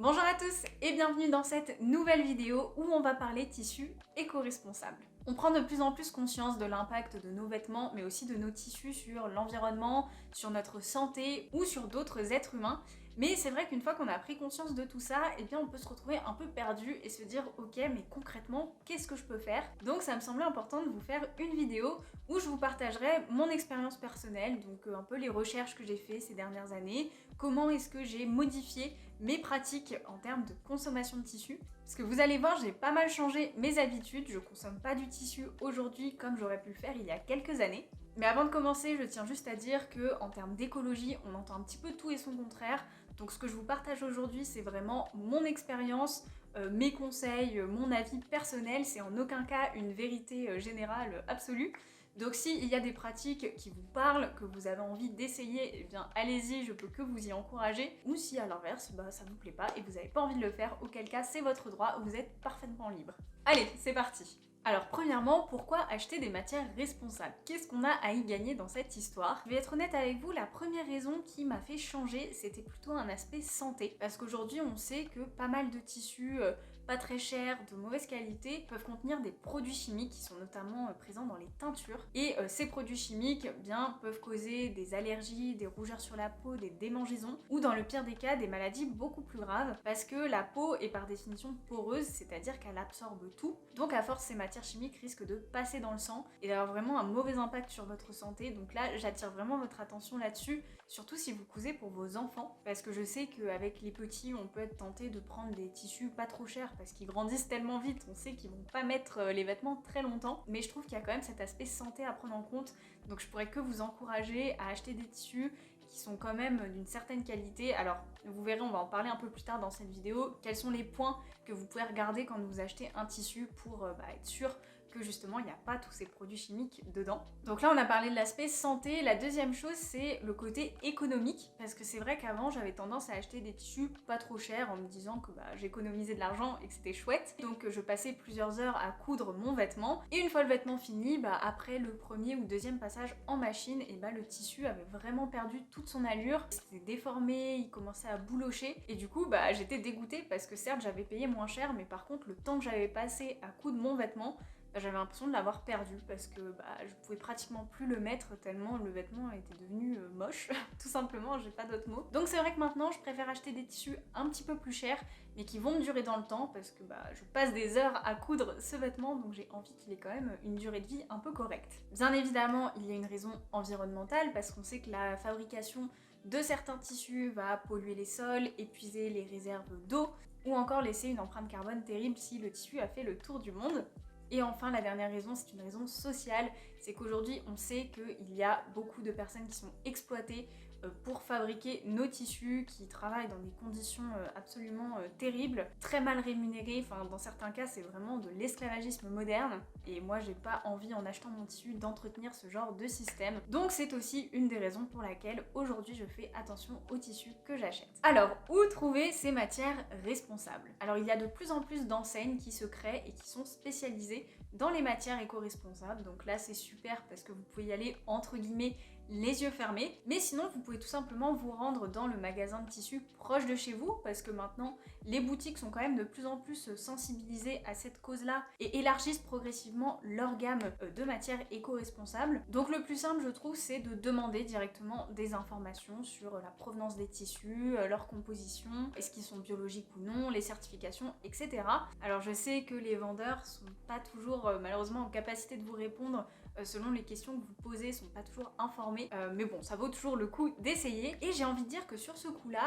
Bonjour à tous et bienvenue dans cette nouvelle vidéo où on va parler tissu éco-responsable. On prend de plus en plus conscience de l'impact de nos vêtements mais aussi de nos tissus sur l'environnement, sur notre santé ou sur d'autres êtres humains. Mais c'est vrai qu'une fois qu'on a pris conscience de tout ça, eh bien on peut se retrouver un peu perdu et se dire ok mais concrètement qu'est-ce que je peux faire? Donc ça me semblait important de vous faire une vidéo où je vous partagerai mon expérience personnelle, donc un peu les recherches que j'ai fait ces dernières années, comment est-ce que j'ai modifié mes pratiques en termes de consommation de tissu. Parce que vous allez voir, j'ai pas mal changé mes habitudes, je consomme pas du tissu aujourd'hui comme j'aurais pu le faire il y a quelques années. Mais avant de commencer, je tiens juste à dire que en termes d'écologie, on entend un petit peu tout et son contraire. Donc ce que je vous partage aujourd'hui, c'est vraiment mon expérience, mes conseils, mon avis personnel, c'est en aucun cas une vérité générale absolue. Donc s'il y a des pratiques qui vous parlent, que vous avez envie d'essayer, eh bien allez-y, je peux que vous y encourager. Ou si à l'inverse, ça vous plaît pas et vous n'avez pas envie de le faire, auquel cas c'est votre droit, vous êtes parfaitement libre. Allez, c'est parti! Alors premièrement, pourquoi acheter des matières responsables? Qu'est-ce qu'on a à y gagner dans cette histoire? Je vais être honnête avec vous, la première raison qui m'a fait changer, c'était plutôt un aspect santé. Parce qu'aujourd'hui, on sait que pas mal de tissus pas très chers, de mauvaise qualité, peuvent contenir des produits chimiques qui sont notamment présents dans les teintures. Et ces produits chimiques peuvent causer des allergies, des rougeurs sur la peau, des démangeaisons, ou dans le pire des cas, des maladies beaucoup plus graves, parce que la peau est par définition poreuse, c'est-à-dire qu'elle absorbe tout. Donc à force, ces matières chimiques risquent de passer dans le sang et d'avoir vraiment un mauvais impact sur votre santé. Donc là, j'attire vraiment votre attention là-dessus, surtout si vous cousez pour vos enfants, parce que je sais qu'avec les petits, on peut être tenté de prendre des tissus pas trop chers parce qu'ils grandissent tellement vite, on sait qu'ils vont pas mettre les vêtements très longtemps, mais je trouve qu'il y a quand même cet aspect santé à prendre en compte, donc je pourrais que vous encourager à acheter des tissus qui sont quand même d'une certaine qualité. Alors vous verrez, on va en parler un peu plus tard dans cette vidéo, quels sont les points que vous pouvez regarder quand vous achetez un tissu pour être sûr que justement il n'y a pas tous ces produits chimiques dedans. Donc là on a parlé de l'aspect santé. La deuxième chose c'est le côté économique, parce que c'est vrai qu'avant j'avais tendance à acheter des tissus pas trop chers en me disant que j'économisais de l'argent et que c'était chouette, donc je passais plusieurs heures à coudre mon vêtement et une fois le vêtement fini, après le premier ou deuxième passage en machine, et le tissu avait vraiment perdu toute son allure, c'était déformé, il commençait à boulocher et du coup j'étais dégoûtée parce que certes j'avais payé moins cher, mais par contre le temps que j'avais passé à coudre mon vêtement, j'avais l'impression de l'avoir perdu parce que je pouvais pratiquement plus le mettre tellement le vêtement était devenu moche, tout simplement, j'ai pas d'autres mots. Donc c'est vrai que maintenant je préfère acheter des tissus un petit peu plus chers mais qui vont me durer dans le temps parce que je passe des heures à coudre ce vêtement, donc j'ai envie qu'il ait quand même une durée de vie un peu correcte. Bien évidemment, il y a une raison environnementale parce qu'on sait que la fabrication de certains tissus va polluer les sols, épuiser les réserves d'eau ou encore laisser une empreinte carbone terrible si le tissu a fait le tour du monde. Et enfin, la dernière raison, c'est une raison sociale, c'est qu'aujourd'hui on sait qu'il y a beaucoup de personnes qui sont exploitées pour fabriquer nos tissus, qui travaillent dans des conditions absolument terribles, très mal rémunérées, enfin dans certains cas c'est vraiment de l'esclavagisme moderne, et moi j'ai pas envie en achetant mon tissu d'entretenir ce genre de système. Donc c'est aussi une des raisons pour laquelle aujourd'hui je fais attention aux tissus que j'achète. Alors, où trouver ces matières responsables? Alors il y a de plus en plus d'enseignes qui se créent et qui sont spécialisées dans les matières éco-responsables, donc là c'est super parce que vous pouvez y aller entre guillemets les yeux fermés, mais sinon vous pouvez tout simplement vous rendre dans le magasin de tissus proche de chez vous, parce que maintenant les boutiques sont quand même de plus en plus sensibilisées à cette cause-là et élargissent progressivement leur gamme de matières éco-responsables. Donc le plus simple je trouve c'est de demander directement des informations sur la provenance des tissus, leur composition, est-ce qu'ils sont biologiques ou non, les certifications, etc. Alors je sais que les vendeurs sont pas toujours malheureusement en capacité de vous répondre selon les questions que vous posez, sont pas toujours informés, mais bon, ça vaut toujours le coup d'essayer. Et j'ai envie de dire que sur ce coup-là,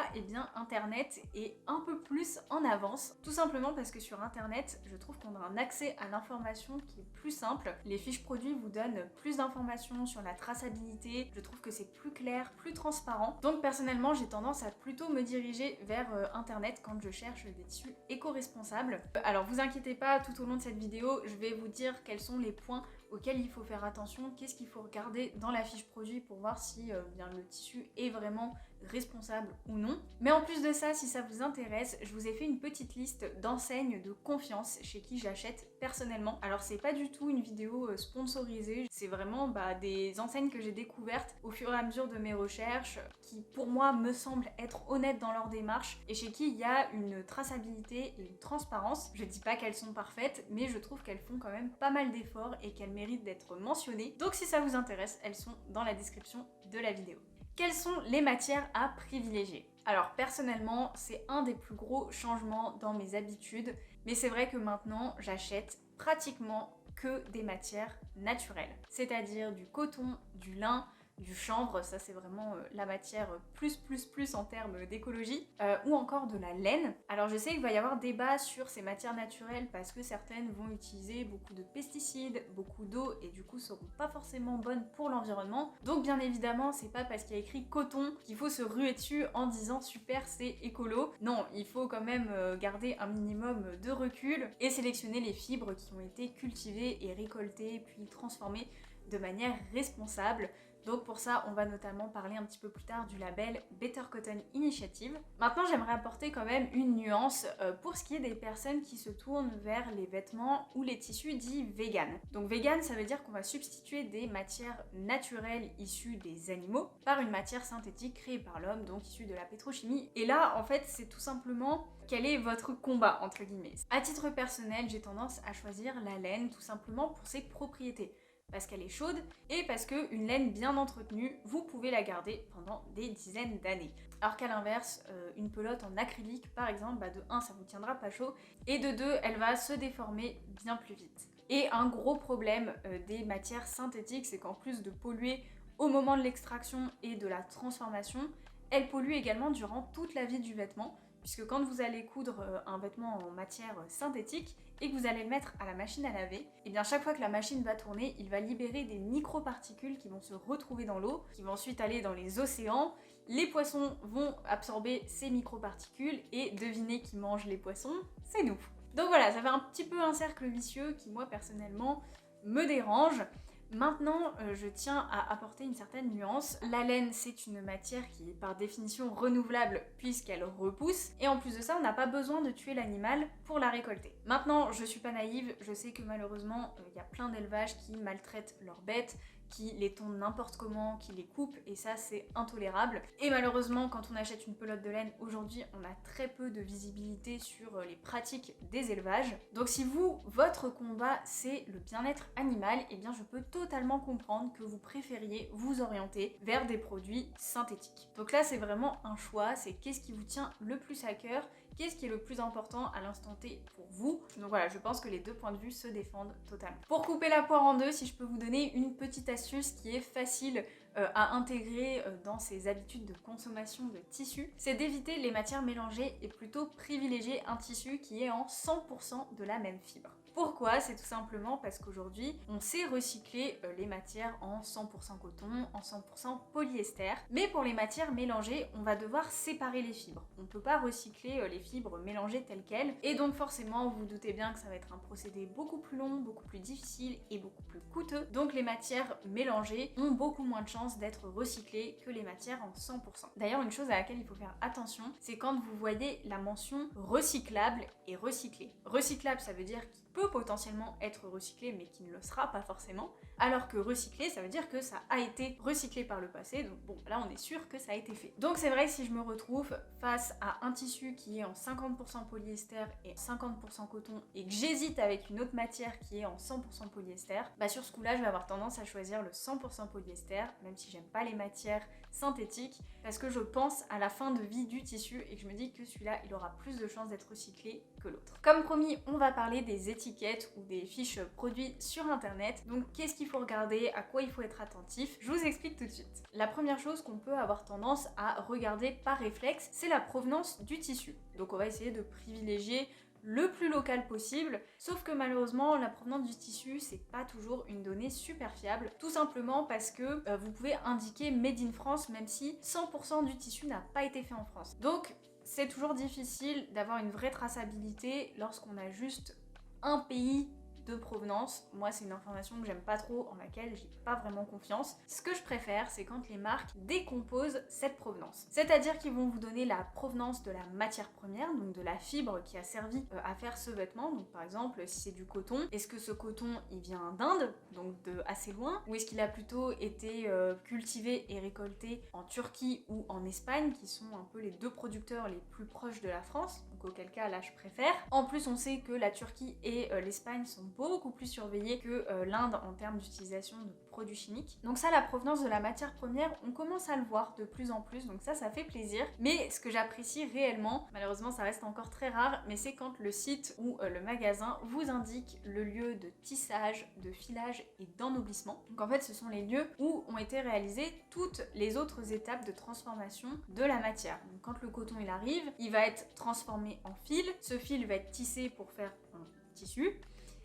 internet est un peu plus en avance, tout simplement parce que sur internet, je trouve qu'on a un accès à l'information qui est plus simple. Les fiches produits vous donnent plus d'informations sur la traçabilité, je trouve que c'est plus clair, plus transparent. Donc personnellement, j'ai tendance à plutôt me diriger vers internet quand je cherche des tissus éco-responsables. Alors vous inquiétez pas, tout au long de cette vidéo, je vais vous dire quels sont les points auxquels il faut faire attention, qu'est-ce qu'il faut regarder dans la fiche produit pour voir si le tissu est vraiment responsable ou non. Mais en plus de ça, si ça vous intéresse, je vous ai fait une petite liste d'enseignes de confiance chez qui j'achète personnellement. Alors c'est pas du tout une vidéo sponsorisée, c'est vraiment des enseignes que j'ai découvertes au fur et à mesure de mes recherches, qui pour moi me semblent être honnêtes dans leur démarche et chez qui il y a une traçabilité et une transparence. Je dis pas qu'elles sont parfaites, mais je trouve qu'elles font quand même pas mal d'efforts et qu'elles méritent d'être mentionnées. Donc si ça vous intéresse, elles sont dans la description de la vidéo. Quelles sont les matières à privilégier? Alors personnellement, c'est un des plus gros changements dans mes habitudes, mais c'est vrai que maintenant, j'achète pratiquement que des matières naturelles, c'est-à-dire du coton, du lin, du chanvre, ça c'est vraiment la matière plus en termes d'écologie, ou encore de la laine. Alors je sais qu'il va y avoir débat sur ces matières naturelles parce que certaines vont utiliser beaucoup de pesticides, beaucoup d'eau et du coup seront pas forcément bonnes pour l'environnement. Donc bien évidemment c'est pas parce qu'il y a écrit coton qu'il faut se ruer dessus en disant super c'est écolo. Non, il faut quand même garder un minimum de recul et sélectionner les fibres qui ont été cultivées et récoltées puis transformées de manière responsable. Donc pour ça, on va notamment parler un petit peu plus tard du label Better Cotton Initiative. Maintenant, j'aimerais apporter quand même une nuance pour ce qui est des personnes qui se tournent vers les vêtements ou les tissus dits vegan. Donc vegan, ça veut dire qu'on va substituer des matières naturelles issues des animaux par une matière synthétique créée par l'homme, donc issue de la pétrochimie. Et là, en fait, c'est tout simplement quel est votre combat, entre guillemets. À titre personnel, j'ai tendance à choisir la laine tout simplement pour ses propriétés. Parce qu'elle est chaude et parce qu'une laine bien entretenue, vous pouvez la garder pendant des dizaines d'années. Alors qu'à l'inverse, une pelote en acrylique par exemple, de 1 ça vous tiendra pas chaud et de 2 elle va se déformer bien plus vite. Et un gros problème des matières synthétiques, c'est qu'en plus de polluer au moment de l'extraction et de la transformation, elles polluent également durant toute la vie du vêtement. Puisque quand vous allez coudre un vêtement en matière synthétique et que vous allez le mettre à la machine à laver, et bien chaque fois que la machine va tourner, il va libérer des microparticules qui vont se retrouver dans l'eau, qui vont ensuite aller dans les océans. Les poissons vont absorber ces microparticules et devinez qui mange les poissons, c'est nous. Donc voilà, ça fait un petit peu un cercle vicieux qui moi personnellement me dérange. Maintenant, je tiens à apporter une certaine nuance. La laine, c'est une matière qui est par définition renouvelable puisqu'elle repousse. Et en plus de ça, on n'a pas besoin de tuer l'animal pour la récolter. Maintenant, je suis pas naïve, je sais que malheureusement, il y a plein d'élevages qui maltraitent leurs bêtes, qui les tondent n'importe comment, qui les coupent, et ça c'est intolérable. Et malheureusement, quand on achète une pelote de laine aujourd'hui, on a très peu de visibilité sur les pratiques des élevages. Donc si vous, votre combat c'est le bien-être animal, et bien je peux totalement comprendre que vous préfériez vous orienter vers des produits synthétiques. Donc là c'est vraiment un choix, c'est qu'est-ce qui vous tient le plus à cœur, qu'est-ce qui est le plus important à l'instant T pour vous. Donc voilà, je pense que les deux points de vue se défendent totalement. Pour couper la poire en deux, si je peux vous donner une petite astuce qui est facile à intégrer dans ses habitudes de consommation de tissus, c'est d'éviter les matières mélangées et plutôt privilégier un tissu qui est en 100% de la même fibre. Pourquoi? C'est tout simplement parce qu'aujourd'hui, on sait recycler les matières en 100% coton, en 100% polyester, mais pour les matières mélangées, on va devoir séparer les fibres. On ne peut pas recycler les fibres mélangées telles quelles, et donc forcément, vous vous doutez bien que ça va être un procédé beaucoup plus long, beaucoup plus difficile et beaucoup plus coûteux. Donc les matières mélangées ont beaucoup moins de chances d'être recyclées que les matières en 100%. D'ailleurs, une chose à laquelle il faut faire attention, c'est quand vous voyez la mention recyclable et recyclé. Recyclable, ça veut dire qu'il peut potentiellement être recyclé mais qui ne le sera pas forcément, alors que recyclé ça veut dire que ça a été recyclé par le passé, donc bon là on est sûr que ça a été fait. Donc c'est vrai que si je me retrouve face à un tissu qui est en 50% polyester et 50% coton et que j'hésite avec une autre matière qui est en 100% polyester, sur ce coup là je vais avoir tendance à choisir le 100% polyester, même si j'aime pas les matières synthétiques, parce que je pense à la fin de vie du tissu et que je me dis que celui-là il aura plus de chances d'être recyclé que l'autre. Comme promis, on va parler des étiquettes ou des fiches produits sur internet. Donc qu'est-ce qu'il faut regarder, à quoi il faut être attentif? Je vous explique tout de suite. La première chose qu'on peut avoir tendance à regarder par réflexe, c'est la provenance du tissu. Donc on va essayer de privilégier le plus local possible, sauf que malheureusement la provenance du tissu c'est pas toujours une donnée super fiable, tout simplement parce que vous pouvez indiquer Made in France même si 100% du tissu n'a pas été fait en France. Donc c'est toujours difficile d'avoir une vraie traçabilité lorsqu'on a juste un pays de provenance, moi c'est une information que j'aime pas trop, en laquelle j'ai pas vraiment confiance. Ce que je préfère, c'est quand les marques décomposent cette provenance. C'est-à-dire qu'ils vont vous donner la provenance de la matière première, donc de la fibre qui a servi à faire ce vêtement. Donc par exemple, si c'est du coton, est-ce que ce coton il vient d'Inde, donc de assez loin, ou est-ce qu'il a plutôt été cultivé et récolté en Turquie ou en Espagne, qui sont un peu les deux producteurs les plus proches de la France, donc auquel cas là je préfère. En plus on sait que la Turquie et l'Espagne sont beaucoup plus surveillées que l'Inde en termes d'utilisation de produits chimiques. Donc ça, la provenance de la matière première, on commence à le voir de plus en plus, donc ça fait plaisir. Mais ce que j'apprécie réellement, malheureusement ça reste encore très rare, mais c'est quand le site ou le magasin vous indique le lieu de tissage, de filage et d'ennoblissement. Donc en fait ce sont les lieux où ont été réalisées toutes les autres étapes de transformation de la matière. Donc quand le coton il arrive, il va être transformé en fil, ce fil va être tissé pour faire un tissu.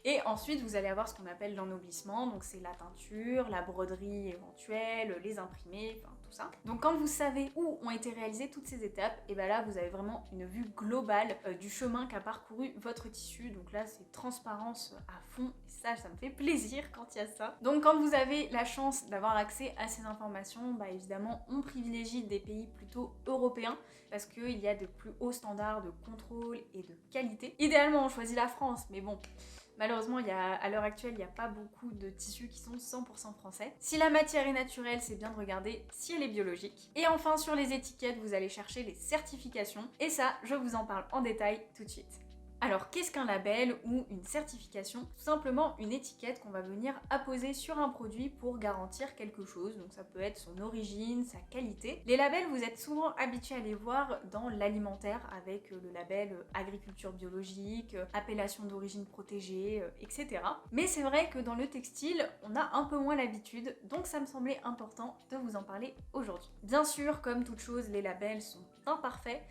Et ensuite, vous allez avoir ce qu'on appelle l'ennoblissement, donc c'est la teinture, la broderie éventuelle, les imprimés, enfin tout ça. Donc quand vous savez où ont été réalisées toutes ces étapes, et bien là vous avez vraiment une vue globale du chemin qu'a parcouru votre tissu. Donc là c'est transparence à fond, et ça me fait plaisir quand il y a ça. Donc quand vous avez la chance d'avoir accès à ces informations, bah évidemment on privilégie des pays plutôt européens, parce qu'il y a de plus hauts standards de contrôle et de qualité. Idéalement on choisit la France, mais bon... Malheureusement, à l'heure actuelle, il n'y a pas beaucoup de tissus qui sont 100% français. Si la matière est naturelle, c'est bien de regarder si elle est biologique. Et enfin, sur les étiquettes, vous allez chercher les certifications. Et ça, je vous en parle en détail tout de suite. Alors, qu'est-ce qu'un label ou une certification? Tout simplement une étiquette qu'on va venir apposer sur un produit pour garantir quelque chose. Donc ça peut être son origine, sa qualité. Les labels, vous êtes souvent habitués à les voir dans l'alimentaire avec le label agriculture biologique, appellation d'origine protégée, etc. Mais c'est vrai que dans le textile, on a un peu moins l'habitude, donc ça me semblait important de vous en parler aujourd'hui. Bien sûr, comme toute chose, les labels sont imparfaits.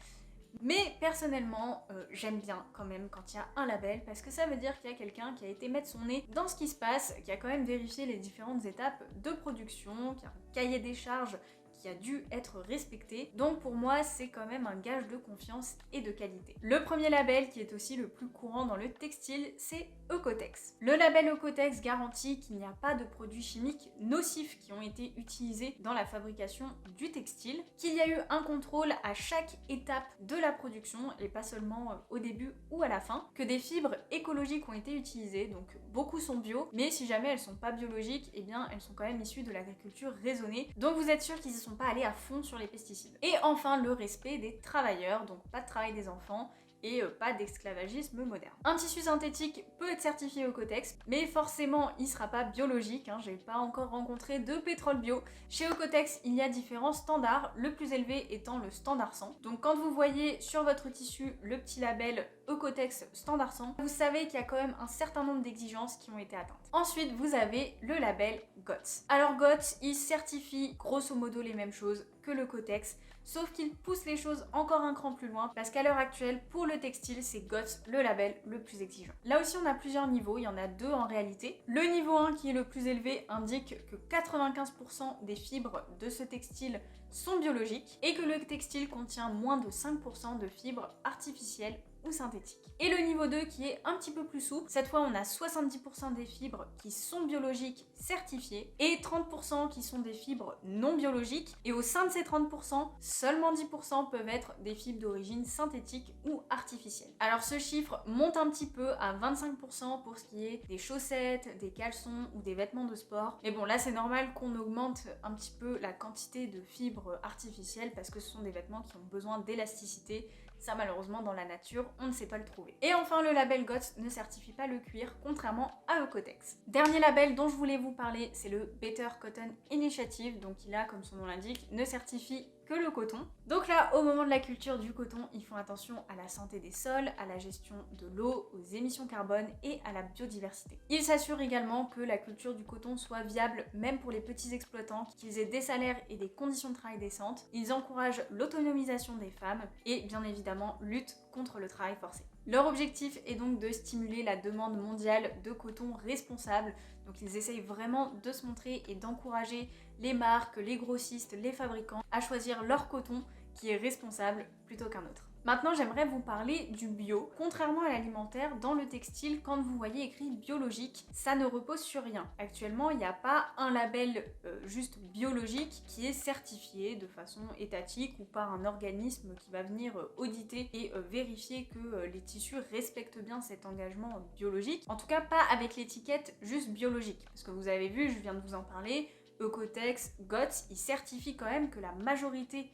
Mais personnellement, j'aime bien quand même quand il y a un label, parce que ça veut dire qu'il y a quelqu'un qui a été mettre son nez dans ce qui se passe, qui a quand même vérifié les différentes étapes de production, qui a un cahier des charges qui a dû être respecté. Donc pour moi, c'est quand même un gage de confiance et de qualité. Le premier label, qui est aussi le plus courant dans le textile, c'est Oeko-Tex. Le label Oeko-Tex garantit qu'il n'y a pas de produits chimiques nocifs qui ont été utilisés dans la fabrication du textile, qu'il y a eu un contrôle à chaque étape de la production et pas seulement au début ou à la fin, que des fibres écologiques ont été utilisées, donc beaucoup sont bio, mais si jamais elles sont pas biologiques, eh bien elles sont quand même issues de l'agriculture raisonnée, donc vous êtes sûr qu'ils y sont pas allés à fond sur les pesticides. Et enfin le respect des travailleurs, donc pas de travail des enfants, et pas d'esclavagisme moderne. Un tissu synthétique peut être certifié Oeko-Tex, mais forcément il sera pas biologique, hein. J'ai pas encore rencontré de pétrole bio. Chez Oeko-Tex, il y a différents standards, le plus élevé étant le standard 100. Donc quand vous voyez sur votre tissu le petit label Oeko-Tex standard 100, vous savez qu'il y a quand même un certain nombre d'exigences qui ont été atteintes. Ensuite, vous avez le label GOTS. Alors GOTS, il certifie grosso modo les mêmes choses que le Oeko-Tex, sauf qu'il pousse les choses encore un cran plus loin, parce qu'à l'heure actuelle, pour le textile, c'est GOTS le label le plus exigeant. Là aussi, on a plusieurs niveaux, il y en a deux en réalité. Le niveau 1, qui est le plus élevé, indique que 95% des fibres de ce textile sont biologiques, et que le textile contient moins de 5% de fibres artificielles ou synthétiques. Et le niveau 2 qui est un petit peu plus souple, cette fois on a 70% des fibres qui sont biologiques certifiées et 30% qui sont des fibres non biologiques, et au sein de ces 30%, seulement 10% peuvent être des fibres d'origine synthétique ou artificielle. Alors ce chiffre monte un petit peu à 25% pour ce qui est des chaussettes, des caleçons ou des vêtements de sport. Mais bon, là c'est normal qu'on augmente un petit peu la quantité de fibres artificielles parce que ce sont des vêtements qui ont besoin d'élasticité. Ça, malheureusement, dans la nature, on ne sait pas le trouver. Et enfin, le label GOTS ne certifie pas le cuir, contrairement à Oeko-Tex. Dernier label dont je voulais vous parler, c'est le Better Cotton Initiative. Donc il a, comme son nom l'indique, ne certifie que le coton. Donc là, au moment de la culture du coton, ils font attention à la santé des sols, à la gestion de l'eau, aux émissions carbone et à la biodiversité. Ils s'assurent également que la culture du coton soit viable même pour les petits exploitants, qu'ils aient des salaires et des conditions de travail décentes. Ils encouragent l'autonomisation des femmes et bien évidemment luttent contre le travail forcé. Leur objectif est donc de stimuler la demande mondiale de coton responsable. Donc ils essayent vraiment de se montrer et d'encourager les marques, les grossistes, les fabricants à choisir leur coton qui est responsable plutôt qu'un autre. Maintenant, j'aimerais vous parler du bio. Contrairement à l'alimentaire, dans le textile, quand vous voyez écrit biologique, ça ne repose sur rien. Actuellement, il n'y a pas un label juste biologique qui est certifié de façon étatique ou par un organisme qui va venir auditer et vérifier que les tissus respectent bien cet engagement biologique. En tout cas, pas avec l'étiquette juste biologique. Parce que vous avez vu, je viens de vous en parler, Oeko-Tex, GOTS, ils certifient quand même que la majorité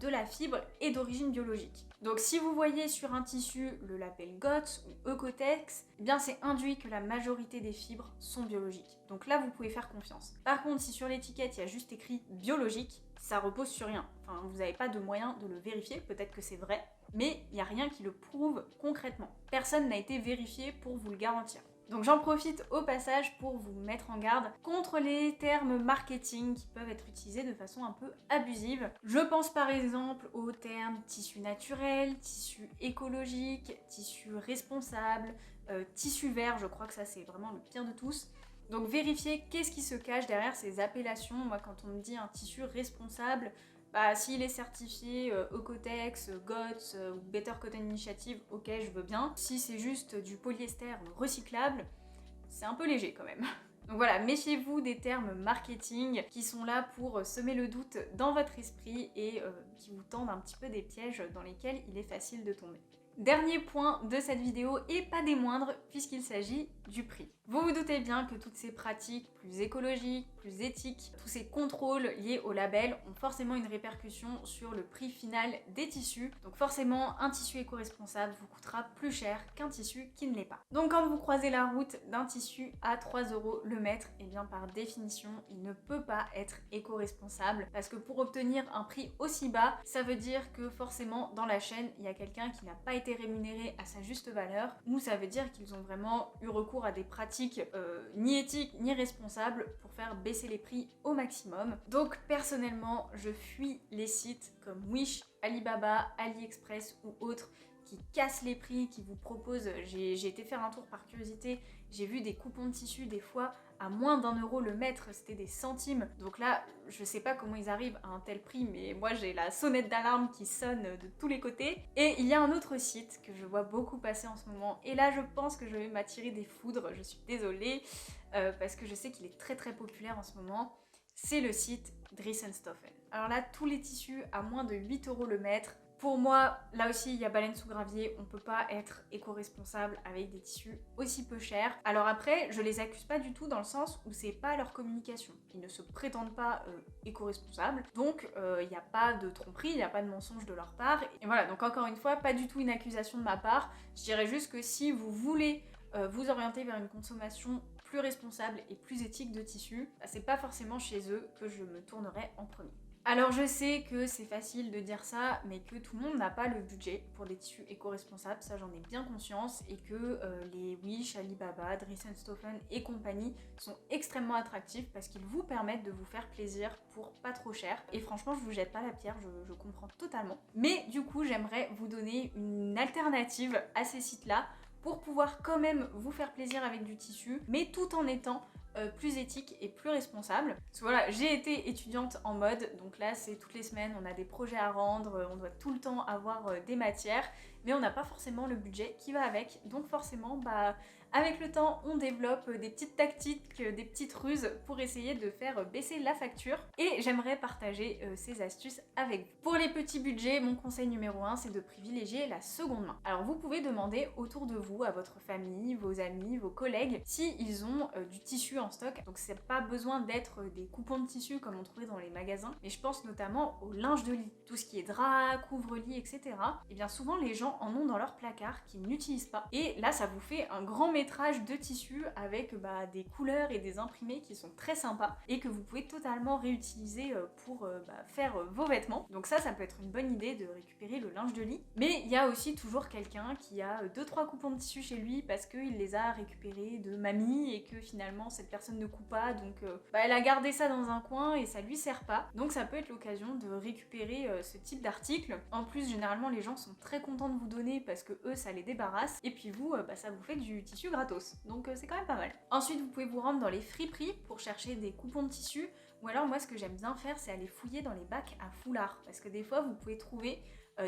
de la fibre est d'origine biologique. Donc si vous voyez sur un tissu le label GOTS ou Oeko-Tex, eh bien c'est induit que la majorité des fibres sont biologiques. Donc là vous pouvez faire confiance. Par contre si sur l'étiquette il y a juste écrit biologique, ça repose sur rien. Enfin vous n'avez pas de moyen de le vérifier, peut-être que c'est vrai, mais il n'y a rien qui le prouve concrètement. Personne n'a été vérifié pour vous le garantir. Donc j'en profite au passage pour vous mettre en garde contre les termes marketing qui peuvent être utilisés de façon un peu abusive. Je pense par exemple aux termes tissu naturel, tissu écologique, tissu responsable, tissu vert, je crois que ça c'est vraiment le pire de tous. Donc vérifiez qu'est-ce qui se cache derrière ces appellations. Moi quand on me dit un tissu responsable, bah, s'il est certifié Oeko-Tex, GOTS ou Better Cotton Initiative, ok, je veux bien. Si c'est juste du polyester recyclable, c'est un peu léger quand même. Donc voilà, méfiez-vous des termes marketing qui sont là pour semer le doute dans votre esprit et qui vous tendent un petit peu des pièges dans lesquels il est facile de tomber. Dernier point de cette vidéo, et pas des moindres, puisqu'il s'agit du prix. Vous vous doutez bien que toutes ces pratiques plus écologiques, plus éthiques, tous ces contrôles liés au label ont forcément une répercussion sur le prix final des tissus. Donc forcément, un tissu éco-responsable vous coûtera plus cher qu'un tissu qui ne l'est pas. Donc quand vous croisez la route d'un tissu à 3 € le mètre, et bien par définition, il ne peut pas être éco-responsable parce que pour obtenir un prix aussi bas, ça veut dire que forcément dans la chaîne, il y a quelqu'un qui n'a pas été rémunéré à sa juste valeur, ou ça veut dire qu'ils ont vraiment eu recours à des pratiques ni éthiques ni responsables pour faire baisser les prix au maximum. Donc personnellement, je fuis les sites comme Wish, Alibaba, AliExpress ou autres qui cassent les prix, qui vous proposent, j'ai été faire un tour par curiosité, j'ai vu des coupons de tissu des fois à moins d'1 € le mètre, c'était des centimes. Donc là, je sais pas comment ils arrivent à un tel prix, mais moi j'ai la sonnette d'alarme qui sonne de tous les côtés. Et il y a un autre site que je vois beaucoup passer en ce moment, et là je pense que je vais m'attirer des foudres, je suis désolée, parce que je sais qu'il est très très populaire en ce moment. C'est le site Dries & Stoffen. Alors là, tous les tissus à moins de 8 € le mètre. Pour moi, là aussi, il y a baleine sous gravier, on peut pas être éco-responsable avec des tissus aussi peu chers. Alors après, je les accuse pas du tout dans le sens où c'est pas leur communication. Ils ne se prétendent pas éco-responsables, donc il n'y a pas de tromperie, il n'y a pas de mensonge de leur part. Et voilà, donc encore une fois, pas du tout une accusation de ma part. Je dirais juste que si vous voulez vous orienter vers une consommation plus responsable et plus éthique de tissus, bah, c'est pas forcément chez eux que je me tournerai en premier. Alors je sais que c'est facile de dire ça, mais que tout le monde n'a pas le budget pour des tissus éco-responsables, ça j'en ai bien conscience, et que les Wish, Alibaba, Dries & Stoffen et compagnie sont extrêmement attractifs parce qu'ils vous permettent de vous faire plaisir pour pas trop cher. Et franchement, je vous jette pas la pierre, je comprends totalement. Mais du coup, j'aimerais vous donner une alternative à ces sites-là pour pouvoir quand même vous faire plaisir avec du tissu, mais tout en étant plus éthique et plus responsable. Parce que voilà, j'ai été étudiante en mode, donc là c'est toutes les semaines, on a des projets à rendre, on doit tout le temps avoir des matières, mais on n'a pas forcément le budget qui va avec, donc forcément, bah, avec le temps, on développe des petites tactiques, des petites ruses pour essayer de faire baisser la facture, et j'aimerais partager ces astuces avec vous. Pour les petits budgets, mon conseil numéro 1, c'est de privilégier la seconde main. Alors vous pouvez demander autour de vous, à votre famille, vos amis, vos collègues, s'ils ont du tissu en stock. Donc c'est pas besoin d'être des coupons de tissu comme on trouvait dans les magasins, mais je pense notamment au linge de lit, tout ce qui est drap, couvre-lit, etc. Et bien souvent les gens en ont dans leur placard qu'ils n'utilisent pas. Et là ça vous fait un grand métrage de tissu avec des couleurs et des imprimés qui sont très sympas et que vous pouvez totalement réutiliser pour faire vos vêtements. Donc ça peut être une bonne idée de récupérer le linge de lit. Mais il y a aussi toujours quelqu'un qui a 2-3 coupons de tissu chez lui parce qu'il les a récupérés de mamie et que finalement cette personne ne coupe pas, donc elle a gardé ça dans un coin et ça lui sert pas. Donc ça peut être l'occasion de récupérer ce type d'article. En plus, généralement les gens sont très contents de vous donner parce que eux ça les débarrasse, et puis vous, ça vous fait du tissu gratos. Donc c'est quand même pas mal. Ensuite, vous pouvez vous rendre dans les friperies pour chercher des coupons de tissu. Ou alors moi ce que j'aime bien faire, c'est aller fouiller dans les bacs à foulards, parce que des fois vous pouvez trouver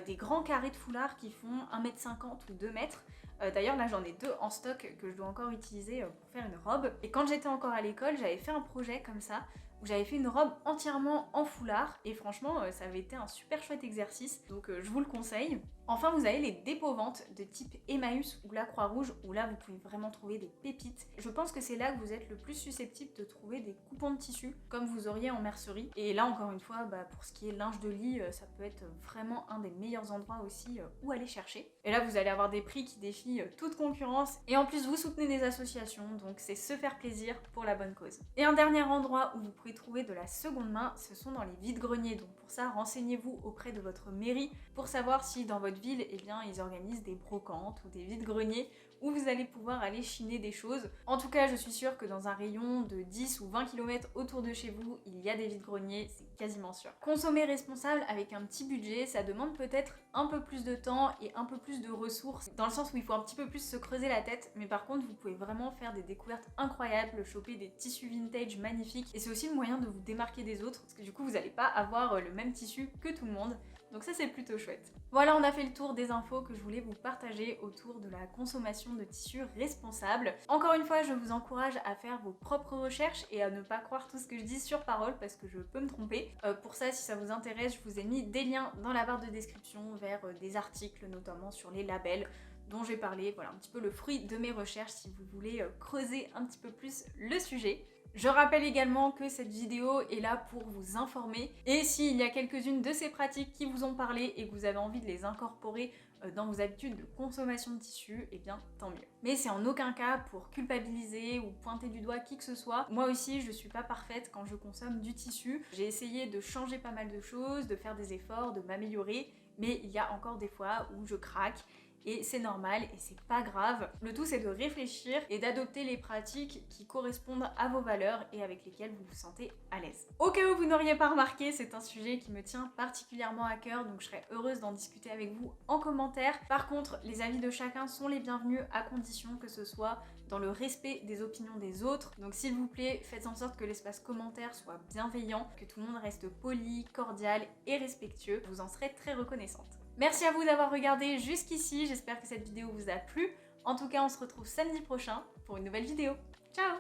des grands carrés de foulards qui font 1,50 m ou 2 mètres. D'ailleurs là j'en ai 2 en stock que je dois encore utiliser pour faire une robe. Et quand j'étais encore à l'école, j'avais fait un projet comme ça, où j'avais fait une robe entièrement en foulard, et franchement ça avait été un super chouette exercice, donc je vous le conseille. Enfin vous avez les dépôts-ventes de type Emmaüs ou la Croix-Rouge, où là vous pouvez vraiment trouver des pépites. Je pense que c'est là que vous êtes le plus susceptible de trouver des coupons de tissu, comme vous auriez en mercerie. Et là encore une fois, pour ce qui est linge de lit, ça peut être vraiment un des meilleurs endroits aussi où aller chercher. Et là vous allez avoir des prix qui défient toute concurrence, et en plus vous soutenez des associations, donc c'est se faire plaisir pour la bonne cause. Et un dernier endroit où vous pouvez trouver de la seconde main, ce sont dans les vides-greniers. Donc pour ça, renseignez-vous auprès de votre mairie pour savoir si dans votre ville, eh bien, ils organisent des brocantes ou des vides-greniers où vous allez pouvoir aller chiner des choses. En tout cas, je suis sûre que dans un rayon de 10 ou 20 km autour de chez vous, il y a des vides-greniers, c'est quasiment sûr. Consommer responsable avec un petit budget, ça demande peut-être un peu plus de temps et un peu plus de ressources, dans le sens où il faut un petit peu plus se creuser la tête, mais par contre, vous pouvez vraiment faire des découvertes incroyables, choper des tissus vintage magnifiques, et c'est aussi le moyen de vous démarquer des autres, parce que du coup, vous n'allez pas avoir le même tissu que tout le monde. Donc ça c'est plutôt chouette. Voilà, on a fait le tour des infos que je voulais vous partager autour de la consommation de tissus responsable. Encore une fois, je vous encourage à faire vos propres recherches et à ne pas croire tout ce que je dis sur parole parce que je peux me tromper. Pour ça, si ça vous intéresse, je vous ai mis des liens dans la barre de description vers des articles, notamment sur les labels dont j'ai parlé. Voilà, un petit peu le fruit de mes recherches si vous voulez creuser un petit peu plus le sujet. Je rappelle également que cette vidéo est là pour vous informer, et s'il y a quelques-unes de ces pratiques qui vous ont parlé et que vous avez envie de les incorporer dans vos habitudes de consommation de tissus, eh bien tant mieux. Mais c'est en aucun cas pour culpabiliser ou pointer du doigt qui que ce soit. Moi aussi je suis pas parfaite quand je consomme du tissu. J'ai essayé de changer pas mal de choses, de faire des efforts, de m'améliorer, mais il y a encore des fois où je craque. Et c'est normal et c'est pas grave. Le tout c'est de réfléchir et d'adopter les pratiques qui correspondent à vos valeurs et avec lesquelles vous vous sentez à l'aise. Au cas où vous n'auriez pas remarqué, c'est un sujet qui me tient particulièrement à cœur, donc je serais heureuse d'en discuter avec vous en commentaire. Par contre, les avis de chacun sont les bienvenus à condition que ce soit dans le respect des opinions des autres. Donc s'il vous plaît, faites en sorte que l'espace commentaire soit bienveillant, que tout le monde reste poli, cordial et respectueux. Je vous en serai très reconnaissante. Merci à vous d'avoir regardé jusqu'ici, j'espère que cette vidéo vous a plu. En tout cas, on se retrouve samedi prochain pour une nouvelle vidéo. Ciao!